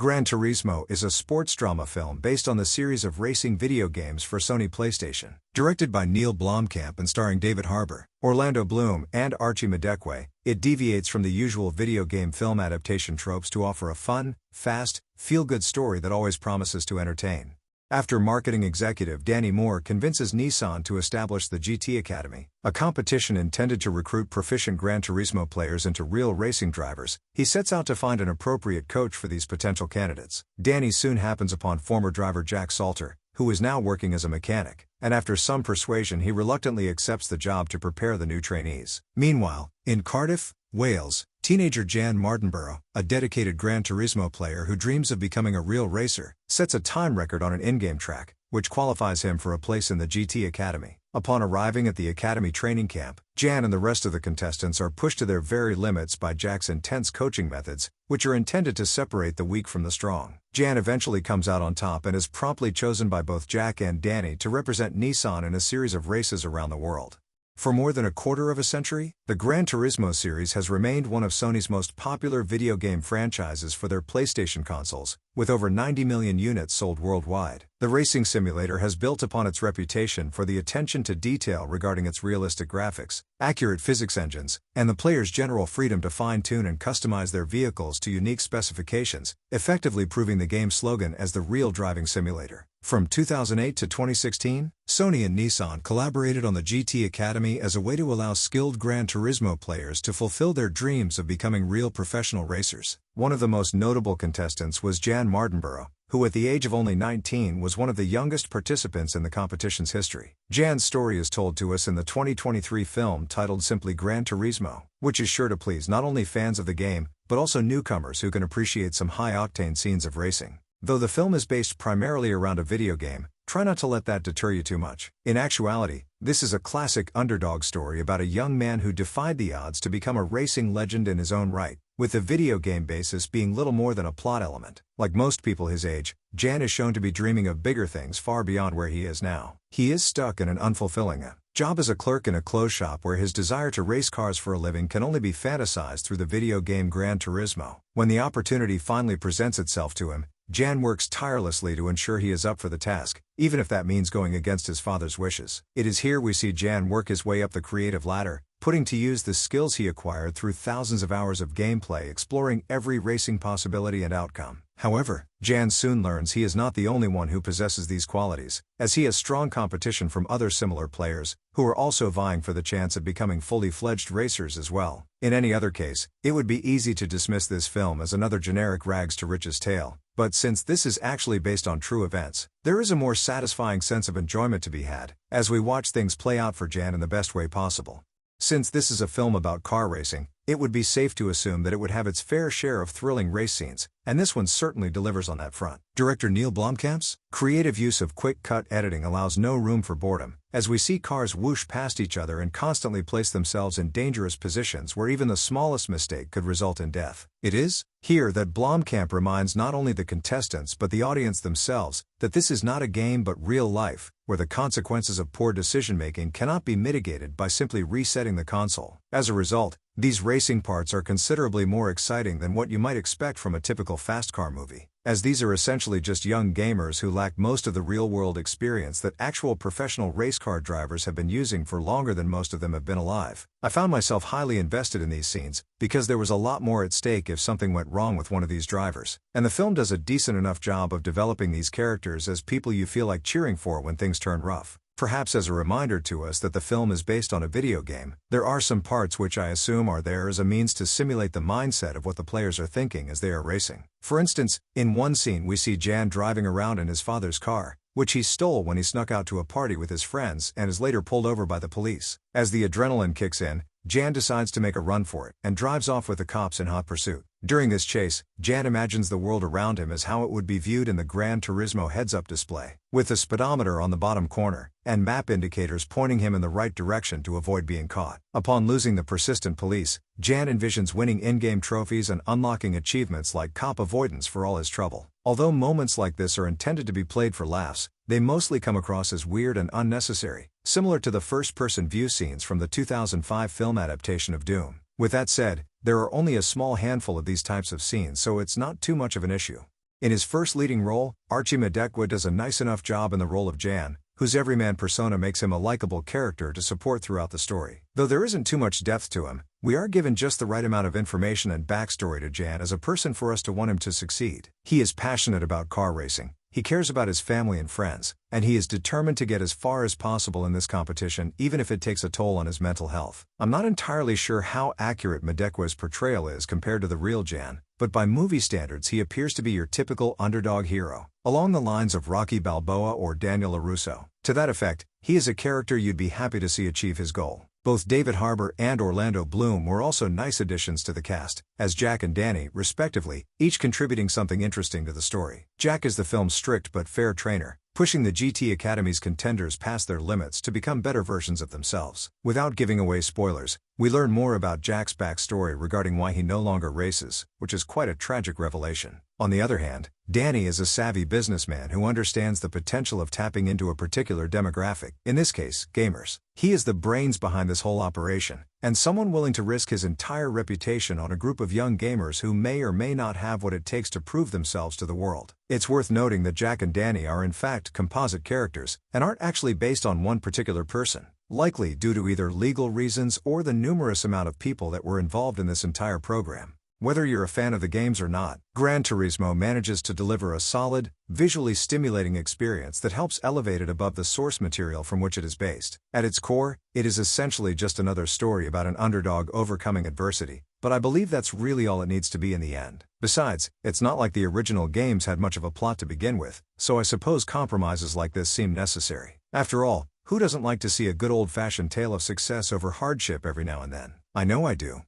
Gran Turismo is a sports drama film based on the series of racing video games for Sony PlayStation. Directed by Neil Blomkamp and starring David Harbour, Orlando Bloom, and Archie Madekwe, it deviates from the usual video game film adaptation tropes to offer a fun, fast, feel-good story that always promises to entertain. After marketing executive Danny Moore convinces Nissan to establish the GT Academy, a competition intended to recruit proficient Gran Turismo players into real racing drivers, he sets out to find an appropriate coach for these potential candidates. Danny soon happens upon former driver Jack Salter, who is now working as a mechanic, and after some persuasion he reluctantly accepts the job to prepare the new trainees. Meanwhile, in Cardiff, Wales, teenager Jan Martinborough, a dedicated Gran Turismo player who dreams of becoming a real racer, sets a time record on an in-game track, which qualifies him for a place in the GT Academy. Upon arriving at the Academy training camp, Jan and the rest of the contestants are pushed to their very limits by Jack's intense coaching methods, which are intended to separate the weak from the strong. Jan eventually comes out on top and is promptly chosen by both Jack and Danny to represent Nissan in a series of races around the world. For more than a quarter of a century, the Gran Turismo series has remained one of Sony's most popular video game franchises for their PlayStation consoles, with over 90 million units sold worldwide. The racing simulator has built upon its reputation for the attention to detail regarding its realistic graphics, accurate physics engines, and the player's general freedom to fine-tune and customize their vehicles to unique specifications, effectively proving the game's slogan as the real driving simulator. From 2008 to 2016, Sony and Nissan collaborated on the GT Academy as a way to allow skilled Gran Turismo players to fulfill their dreams of becoming real professional racers. One of the most notable contestants was Jan Martinborough, who at the age of only 19 was one of the youngest participants in the competition's history. Jan's story is told to us in the 2023 film titled simply Gran Turismo, which is sure to please not only fans of the game, but also newcomers who can appreciate some high-octane scenes of racing. Though the film is based primarily around a video game, try not to let that deter you too much. In actuality, this is a classic underdog story about a young man who defied the odds to become a racing legend in his own right, with the video game basis being little more than a plot element. Like most people his age, Jan is shown to be dreaming of bigger things far beyond where he is now. He is stuck in an unfulfilling job as a clerk in a clothes shop where his desire to race cars for a living can only be fantasized through the video game Gran Turismo. When the opportunity finally presents itself to him, Jan works tirelessly to ensure he is up for the task, even if that means going against his father's wishes. It is here we see Jan work his way up the creative ladder, putting to use the skills he acquired through thousands of hours of gameplay exploring every racing possibility and outcome. However, Jan soon learns he is not the only one who possesses these qualities, as he has strong competition from other similar players, who are also vying for the chance of becoming fully fledged racers as well. In any other case, it would be easy to dismiss this film as another generic rags to riches tale, but since this is actually based on true events, there is a more satisfying sense of enjoyment to be had, as we watch things play out for Jan in the best way possible. Since this is a film about car racing, it would be safe to assume that it would have its fair share of thrilling race scenes, and this one certainly delivers on that front. Director Neil Blomkamp's creative use of quick-cut editing allows no room for boredom, as we see cars whoosh past each other and constantly place themselves in dangerous positions where even the smallest mistake could result in death. It is here that Blomkamp reminds not only the contestants but the audience themselves that this is not a game but real life, where the consequences of poor decision-making cannot be mitigated by simply resetting the console. As a result, these racing parts are considerably more exciting than what you might expect from a typical fast car movie, as these are essentially just young gamers who lack most of the real-world experience that actual professional race car drivers have been using for longer than most of them have been alive. I found myself highly invested in these scenes, because there was a lot more at stake if something went wrong with one of these drivers, and the film does a decent enough job of developing these characters as people you feel like cheering for when things turn rough. Perhaps as a reminder to us that the film is based on a video game, there are some parts which I assume are there as a means to simulate the mindset of what the players are thinking as they are racing. For instance, in one scene we see Jan driving around in his father's car, which he stole when he snuck out to a party with his friends and is later pulled over by the police. As the adrenaline kicks in, Jan decides to make a run for it and drives off with the cops in hot pursuit. During this chase, Jan imagines the world around him as how it would be viewed in the Gran Turismo heads-up display, with the speedometer on the bottom corner, and map indicators pointing him in the right direction to avoid being caught. Upon losing the persistent police, Jan envisions winning in-game trophies and unlocking achievements like cop avoidance for all his trouble. Although moments like this are intended to be played for laughs, they mostly come across as weird and unnecessary, similar to the first-person view scenes from the 2005 film adaptation of Doom. With that said, there are only a small handful of these types of scenes, so it's not too much of an issue. In his first leading role, Archie Madekwa does a nice enough job in the role of Jan, whose everyman persona makes him a likable character to support throughout the story. Though there isn't too much depth to him, we are given just the right amount of information and backstory to Jan as a person for us to want him to succeed. He is passionate about car racing, he cares about his family and friends, and he is determined to get as far as possible in this competition even if it takes a toll on his mental health. I'm not entirely sure how accurate Madekwa's portrayal is compared to the real Jan, but by movie standards he appears to be your typical underdog hero, along the lines of Rocky Balboa or Daniel LaRusso. To that effect, he is a character you'd be happy to see achieve his goal. Both David Harbour and Orlando Bloom were also nice additions to the cast, as Jack and Danny, respectively, each contributing something interesting to the story. Jack is the film's strict but fair trainer, pushing the GT Academy's contenders past their limits to become better versions of themselves. Without giving away spoilers, we learn more about Jack's backstory regarding why he no longer races, which is quite a tragic revelation. On the other hand, Danny is a savvy businessman who understands the potential of tapping into a particular demographic, in this case, gamers. He is the brains behind this whole operation, and someone willing to risk his entire reputation on a group of young gamers who may or may not have what it takes to prove themselves to the world. It's worth noting that Jack and Danny are in fact composite characters, and aren't actually based on one particular person, likely due to either legal reasons or the numerous amount of people that were involved in this entire program. Whether you're a fan of the games or not, Gran Turismo manages to deliver a solid, visually stimulating experience that helps elevate it above the source material from which it is based. At its core, it is essentially just another story about an underdog overcoming adversity, but I believe that's really all it needs to be in the end. Besides, it's not like the original games had much of a plot to begin with, so I suppose compromises like this seem necessary. After all, who doesn't like to see a good old-fashioned tale of success over hardship every now and then? I know I do.